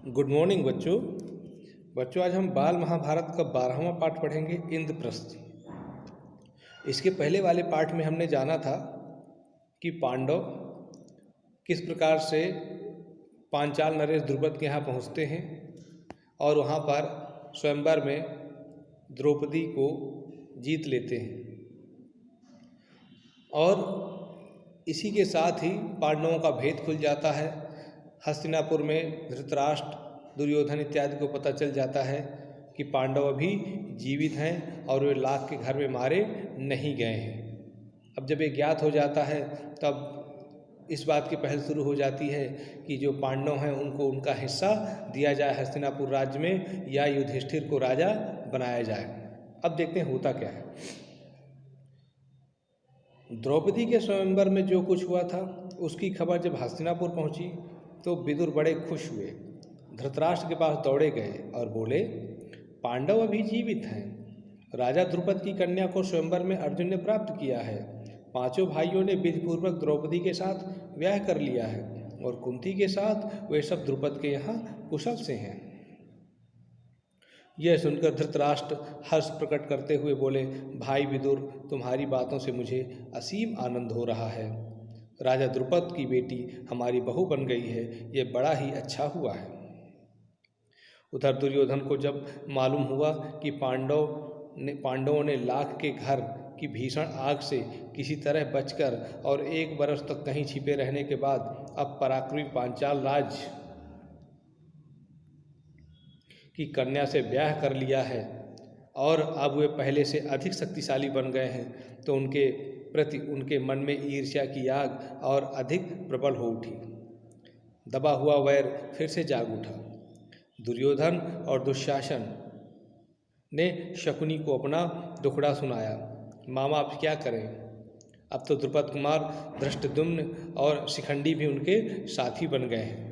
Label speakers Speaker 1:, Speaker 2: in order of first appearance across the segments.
Speaker 1: Good morning बच्चों। आज हम बाल महाभारत का 12वां पाठ पढ़ेंगे, इंद्रप्रस्थ। इसके पहले वाले पाठ में हमने जाना था कि पांडव किस प्रकार से पांचाल नरेश द्रुपद के यहाँ पहुँचते हैं और वहाँ पर स्वयंवर में द्रौपदी को जीत लेते हैं। और इसी के साथ ही पांडवों का भेद खुल जाता है। हस्तिनापुर में धृतराष्ट्र, दुर्योधन इत्यादि को पता चल जाता है कि पांडव अभी जीवित हैं और वे लाख के घर में मारे नहीं गए हैं। अब जब ये ज्ञात हो जाता है तब इस बात की पहल शुरू हो जाती है कि जो पांडव हैं उनको उनका हिस्सा दिया जाए हस्तिनापुर राज्य में, या युधिष्ठिर को राजा बनाया जाए। अब देखते हैं होता क्या है। द्रौपदी के स्वयंवर में जो कुछ हुआ था उसकी खबर जब हस्तिनापुर पहुंची तो विदुर बड़े खुश हुए। धृतराष्ट्र के पास दौड़े गए और बोले, पांडव अभी जीवित हैं। राजा द्रुपद की कन्या को स्वयंवर में अर्जुन ने प्राप्त किया है। पांचों भाइयों ने विधिपूर्वक द्रौपदी के साथ ब्याह कर लिया है और कुंती के साथ वे सब द्रुपद के यहाँ कुशल से हैं। यह सुनकर धृतराष्ट्र हर्ष प्रकट करते हुए बोले, भाई विदुर, तुम्हारी बातों से मुझे असीम आनंद हो रहा है। राजा द्रुपद की बेटी हमारी बहू बन गई है, ये बड़ा ही अच्छा हुआ है। उधर दुर्योधन को जब मालूम हुआ कि पांडवों ने लाख के घर की भीषण आग से किसी तरह बचकर और 1 वर्ष तक कहीं छिपे रहने के बाद अब पराक्रमी पांचाल राज की कन्या से ब्याह कर लिया है और अब वे पहले से अधिक शक्तिशाली बन गए हैं, तो उनके प्रति उनके मन में ईर्ष्या की आग और अधिक प्रबल हो उठी। दबा हुआ वैर फिर से जाग उठा। दुर्योधन और दुशासन ने शकुनी को अपना दुखड़ा सुनाया। मामा अब क्या करें? अब तो द्रुपद कुमार, धृष्टद्युम्न और शिखंडी भी उनके साथी बन गए हैं।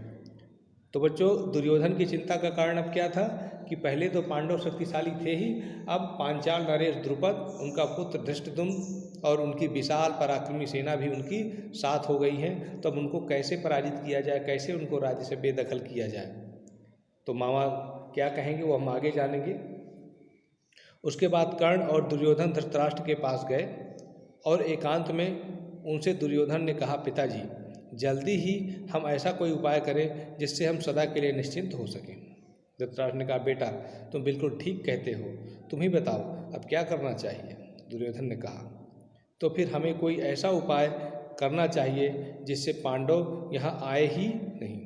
Speaker 1: तो बच्चों, दुर्योधन की चिंता का कारण अब क्या था कि पहले तो पांडव शक्तिशाली थे ही, अब पांचाल नरेश द्रुपद, उनका पुत्र धृष्टद्युम्न और उनकी विशाल पराक्रमी सेना भी उनकी साथ हो गई है। तब उनको कैसे पराजित किया जाए, कैसे उनको राज्य से बेदखल किया जाए? तो मामा क्या कहेंगे वो हम आगे जानेंगे। उसके बाद कर्ण और दुर्योधन धृतराष्ट्र के पास गए और एकांत में उनसे दुर्योधन ने कहा, पिताजी, जल्दी ही हम ऐसा कोई उपाय करें जिससे हम सदा के लिए निश्चिंत हो सकें। धृतराष्ट्र ने कहा, बेटा तुम बिल्कुल ठीक कहते हो, तुम ही बताओ अब क्या करना चाहिए। दुर्योधन ने कहा, तो फिर हमें कोई ऐसा उपाय करना चाहिए जिससे पांडव यहाँ आए ही नहीं,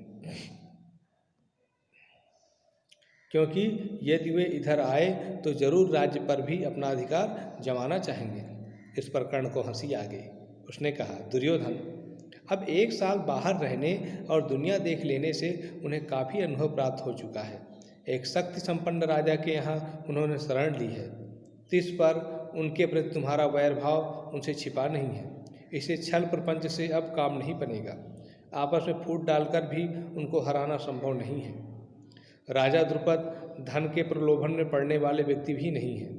Speaker 1: क्योंकि यदि वे इधर आए तो जरूर राज्य पर भी अपना अधिकार जमाना चाहेंगे। इस पर कर्ण को हंसी आ गई। उसने कहा, दुर्योधन, अब 1 साल बाहर रहने और दुनिया देख लेने से उन्हें काफ़ी अनुभव प्राप्त हो चुका है। एक शक्ति संपन्न राजा के यहाँ उन्होंने शरण ली है, इस पर उनके प्रति तुम्हारा वैर भाव उनसे छिपा नहीं है। इसे छल प्रपंच से अब काम नहीं बनेगा। आपस में फूट डालकर भी उनको हराना संभव नहीं है। राजा द्रुपद धन के प्रलोभन में पड़ने वाले व्यक्ति भी नहीं है।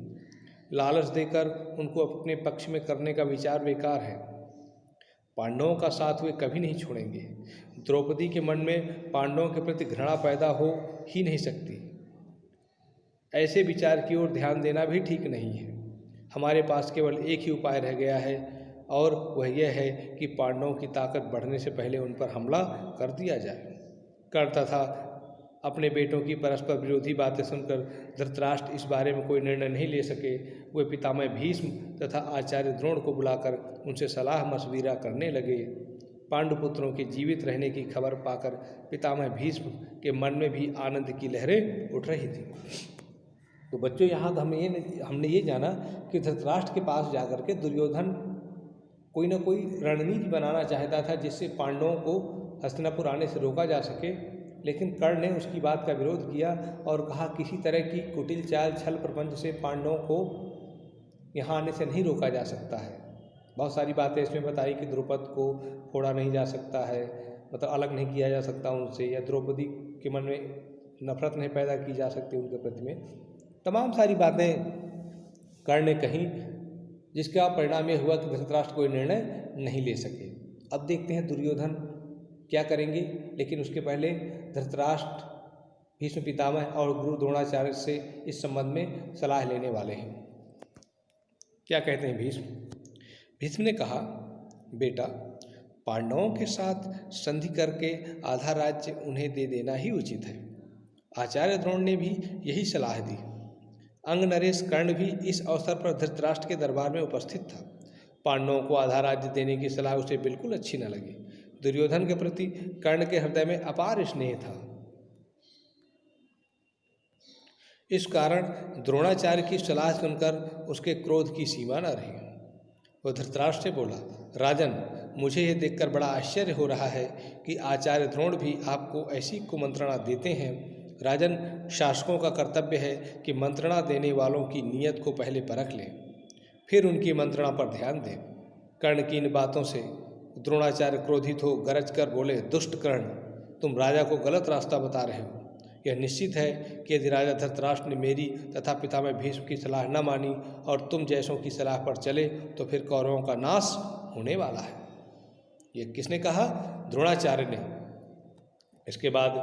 Speaker 1: लालच देकर उनको अपने पक्ष में करने का विचार बेकार है। पांडवों का साथ वे कभी नहीं छोड़ेंगे। द्रौपदी के मन में पांडवों के प्रति घृणा पैदा हो ही नहीं सकती। ऐसे विचार की ओर ध्यान देना भी ठीक नहीं है। हमारे पास केवल एक ही उपाय रह गया है और वह यह है कि पांडवों की ताकत बढ़ने से पहले उन पर हमला कर दिया जाए। कर्ण तथा अपने बेटों की परस्पर विरोधी बातें सुनकर धृतराष्ट्र इस बारे में कोई निर्णय नहीं ले सके। वे पितामह भीष्म तथा आचार्य द्रोण को बुलाकर उनसे सलाह मशविरा करने लगे। पांडुपुत्रों के जीवित रहने की खबर पाकर पितामह भीष्म के मन में भी आनंद की लहरें उठ रही थी। तो बच्चों, यहाँ हमने ये जाना कि धृतराष्ट्र के पास जाकर के दुर्योधन कोई ना कोई रणनीति बनाना चाहता था जिससे पांडवों को हस्तिनापुर आने से रोका जा सके, लेकिन कर्ण ने उसकी बात का विरोध किया और कहा, किसी तरह की कुटिल चाल, छल प्रपंच से पांडवों को यहाँ आने से नहीं रोका जा सकता है। बहुत सारी बातें इसमें बताई कि द्रुपद को फोड़ा नहीं जा सकता है, मतलब अलग नहीं किया जा सकता उनसे, या द्रौपदी के मन में नफरत नहीं पैदा की जा सकती उनके प्रति में। तमाम सारी बातें कर्ण ने कही, जिसका परिणाम यह हुआ कि धृतराष्ट्र कोई निर्णय नहीं ले सके। अब देखते हैं दुर्योधन क्या करेंगे, लेकिन उसके पहले धृतराष्ट्र भीष्म पितामह और गुरु द्रोणाचार्य से इस संबंध में सलाह लेने वाले हैं। क्या कहते हैं भीष्म? भीष्म ने कहा, बेटा, पांडवों के साथ संधि करके आधा राज्य उन्हें दे देना ही उचित है। आचार्य द्रोण ने भी यही सलाह दी। अंग नरेश कर्ण भी इस अवसर पर धृतराष्ट्र के दरबार में उपस्थित था। पांडवों को आधा राज्य देने की सलाह उसे बिल्कुल अच्छी न लगी। दुर्योधन के प्रति कर्ण के हृदय में अपार स्नेह था। इस कारण द्रोणाचार्य की सलाह सुनकर उसके क्रोध की सीमा न रही। वह धृतराष्ट्र से बोला, राजन, मुझे यह देखकर बड़ा आश्चर्य हो रहा है कि आचार्य द्रोण भी आपको ऐसी कुमंत्रणा देते हैं। राजन, शासकों का कर्तव्य है कि मंत्रणा देने वालों की नीयत को पहले परख लें, फिर उनकी मंत्रणा पर ध्यान दें। कर्ण की इन बातों से द्रोणाचार्य क्रोधित हो गरज कर बोले, दुष्ट कर्ण, तुम राजा को गलत रास्ता बता रहे हो। यह निश्चित है कि यदि राजा धृतराष्ट्र ने मेरी तथा पितामह भीष्म की सलाह न मानी और तुम जैसों की सलाह पर चले तो फिर कौरवों का नाश होने वाला है। ये किसने कहा? द्रोणाचार्य ने। इसके बाद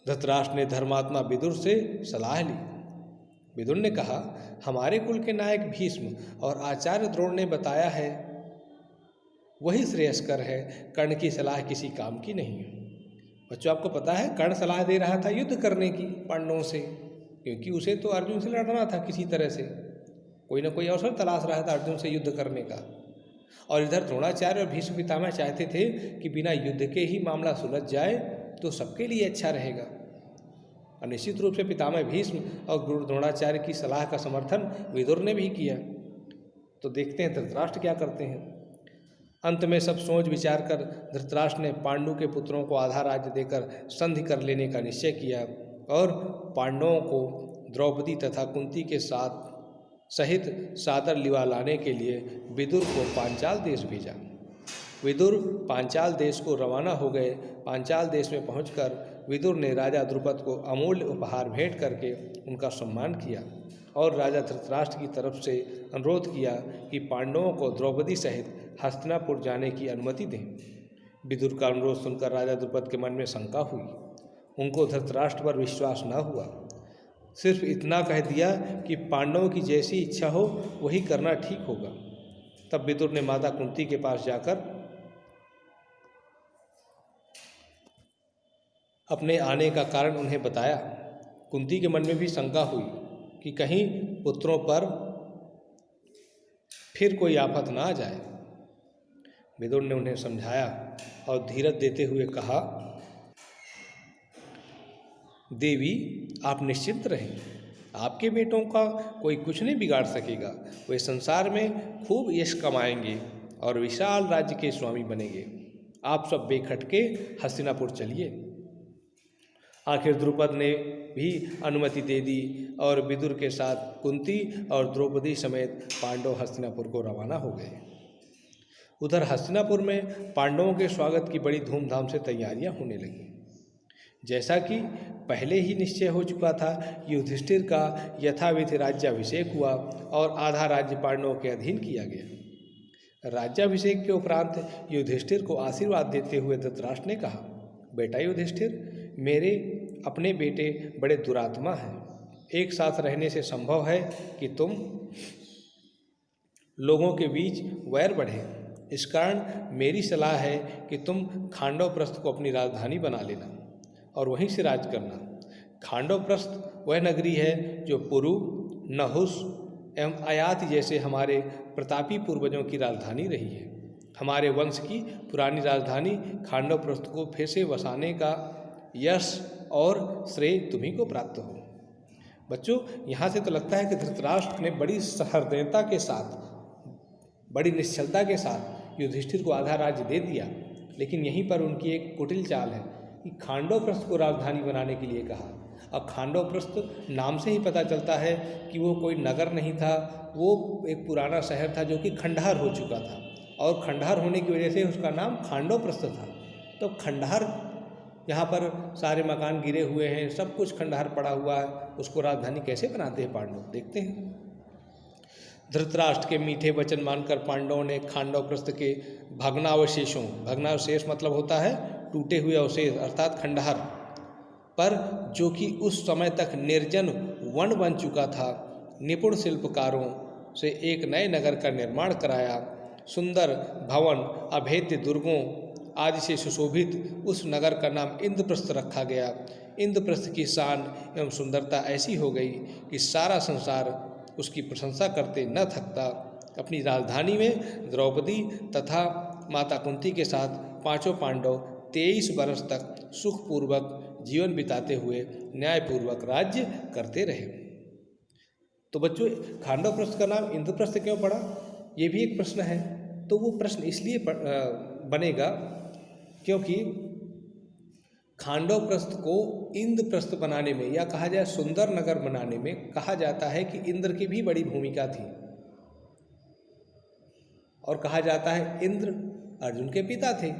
Speaker 1: धृतराष्ट्र ने धर्मात्मा विदुर से सलाह ली। विदुर ने कहा, हमारे कुल के नायक भीष्म और आचार्य द्रोण ने बताया है वही श्रेयस्कर है। कर्ण की सलाह किसी काम की नहीं है। बच्चों, आपको पता है कर्ण सलाह दे रहा था युद्ध करने की पांडवों से, क्योंकि उसे तो अर्जुन से लड़ना था। किसी तरह से कोई ना कोई अवसर तलाश रहा था अर्जुन से युद्ध करने का। और इधर द्रोणाचार्य और भीष्म पितामह चाहते थे कि बिना युद्ध के ही मामला सुलझ जाए तो सबके लिए अच्छा रहेगा। और निश्चित रूप से पितामह भीष्म और गुरु द्रोणाचार्य की सलाह का समर्थन विदुर ने भी किया। तो देखते हैं धृतराष्ट्र क्या करते हैं। अंत में सब सोच विचार कर धृतराष्ट्र ने पांडु के पुत्रों को आधा राज्य देकर संधि कर लेने का निश्चय किया और पांडवों को द्रौपदी तथा कुंती के साथ सहित सादर लिवा लाने के लिए विदुर को पांचाल देश भेजा। विदुर पांचाल देश को रवाना हो गए। पांचाल देश में पहुंचकर विदुर ने राजा द्रुपद को अमूल्य उपहार भेंट करके उनका सम्मान किया और राजा धृतराष्ट्र की तरफ से अनुरोध किया कि पांडवों को द्रौपदी सहित हस्तिनापुर जाने की अनुमति दें। विदुर का अनुरोध सुनकर राजा द्रुपद के मन में शंका हुई। उनको धृतराष्ट्र पर विश्वास न हुआ। सिर्फ इतना कह दिया कि पांडवों की जैसी इच्छा हो वही करना ठीक होगा। तब विदुर ने माता कुंती के पास जाकर अपने आने का कारण उन्हें बताया। कुंती के मन में भी शंका हुई कि कहीं पुत्रों पर फिर कोई आफत ना आ जाए। विदुर ने उन्हें समझाया और धीरज देते हुए कहा, देवी, आप निश्चिंत रहें। आपके बेटों का कोई कुछ नहीं बिगाड़ सकेगा। वे संसार में खूब यश कमाएंगे और विशाल राज्य के स्वामी बनेंगे। आप सब बेखटके हस्तिनापुर चलिए। आखिर द्रुपद ने भी अनुमति दे दी और विदुर के साथ कुंती और द्रौपदी समेत पांडव हस्तिनापुर को रवाना हो गए। उधर हस्तिनापुर में पांडवों के स्वागत की बड़ी धूमधाम से तैयारियां होने लगीं। जैसा कि पहले ही निश्चय हो चुका था, युधिष्ठिर का यथाविधि राज्याभिषेक हुआ और आधा राज्य पांडवों के अधीन किया गया। राज्याभिषेक के उपरांत युधिष्ठिर को आशीर्वाद देते हुए धृतराष्ट्र ने कहा, बेटा युधिष्ठिर, मेरे अपने बेटे बड़े दुरात्मा हैं। एक साथ रहने से संभव है कि तुम लोगों के बीच वैर बढ़े। इस कारण मेरी सलाह है कि तुम खांडवप्रस्थ को अपनी राजधानी बना लेना और वहीं से राज करना। खांडवप्रस्थ वह नगरी है जो पुरु, नहुस एवं आयाति जैसे हमारे प्रतापी पूर्वजों की राजधानी रही है। हमारे वंश की पुरानी राजधानी खांडवप्रस्थ को फिर से बसाने का यश और श्रेय तुम्ही को प्राप्त हो। बच्चों, यहाँ से तो लगता है कि धृतराष्ट्र ने बड़ी सहृदयता के साथ, बड़ी निश्चलता के साथ युधिष्ठिर को आधा राज्य दे दिया। लेकिन यहीं पर उनकी एक कुटिल चाल है कि खांडवप्रस्थ को राजधानी बनाने के लिए कहा। अब खांडवप्रस्थ नाम से ही पता चलता है कि वो कोई नगर नहीं था, वो एक पुराना शहर था जो कि खंडहर हो चुका था और खंडहर होने की वजह से उसका नाम खांडवप्रस्थ था। तो खंडहर, यहाँ पर सारे मकान गिरे हुए हैं, सब कुछ खंडहर पड़ा हुआ है, उसको राजधानी कैसे बनाते हैं पांडव, देखते हैं। धृतराष्ट्र के मीठे वचन मानकर पांडवों ने खांडवप्रस्थ के भग्नावशेषों, भग्नावशेष मतलब होता है टूटे हुए अवशेष अर्थात खंडहर, पर जो कि उस समय तक निर्जन वन बन चुका था, निपुण शिल्पकारों से एक नए नगर का निर्माण कराया। सुंदर भवन, अभेद्य दुर्गों आदि से सुशोभित उस नगर का नाम इंद्रप्रस्थ रखा गया। इंद्रप्रस्थ की शान एवं सुंदरता ऐसी हो गई कि सारा संसार उसकी प्रशंसा करते न थकता। अपनी राजधानी में द्रौपदी तथा माता कुंती के साथ पांचों पांडव 23 वर्ष तक सुखपूर्वक जीवन बिताते हुए न्यायपूर्वक राज्य करते रहे। तो बच्चों, खांडव प्रस्थ का नाम इंद्रप्रस्थ क्यों पड़ा, ये भी एक प्रश्न है। तो वो प्रश्न इसलिए बनेगा क्योंकि खांडव प्रस्थ को इंद्रप्रस्थ बनाने में, या कहा जाए सुंदर नगर बनाने में, कहा जाता है कि इंद्र की भी बड़ी भूमिका थी। और कहा जाता है इंद्र अर्जुन के पिता थे,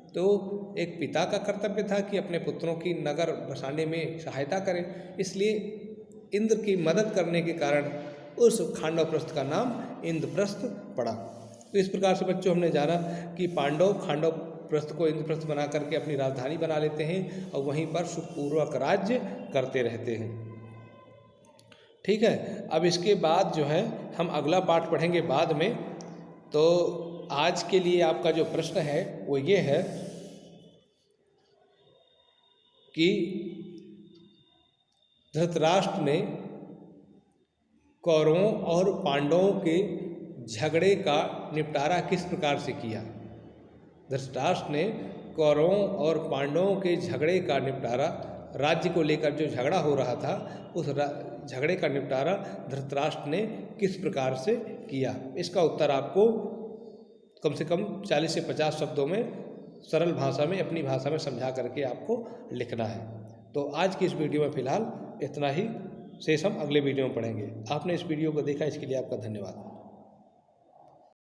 Speaker 1: तो एक पिता का कर्तव्य था कि अपने पुत्रों की नगर बसाने में सहायता करें। इसलिए इंद्र की मदद करने के कारण उस खांडव प्रस्थ का नाम इंद्रप्रस्थ पड़ा। तो इस प्रकार से बच्चों हमने जाना कि पांडव खांडव प्रस्थ को इंद्रप्रस्थ बना करके अपनी राजधानी बना लेते हैं और वहीं पर सुखपूर्वक राज्य करते रहते हैं। ठीक है, अब इसके बाद जो है हम अगला पाठ पढ़ेंगे बाद में। तो आज के लिए आपका जो प्रश्न है वो ये है कि धृतराष्ट्र ने कौरवों और पांडवों के झगड़े का निपटारा किस प्रकार से किया। धृतराष्ट्र ने कौरवों और पांडवों के झगड़े का निपटारा, राज्य को लेकर जो झगड़ा हो रहा था उस झगड़े का निपटारा धृतराष्ट्र ने किस प्रकार से किया। इसका उत्तर आपको कम से कम 40 से 50 शब्दों में सरल भाषा में, अपनी भाषा में समझा करके आपको लिखना है। तो आज की इस वीडियो में फ़िलहाल इतना ही, शेष हम अगले वीडियो में पढ़ेंगे। आपने इस वीडियो को देखा, इसके लिए आपका धन्यवाद।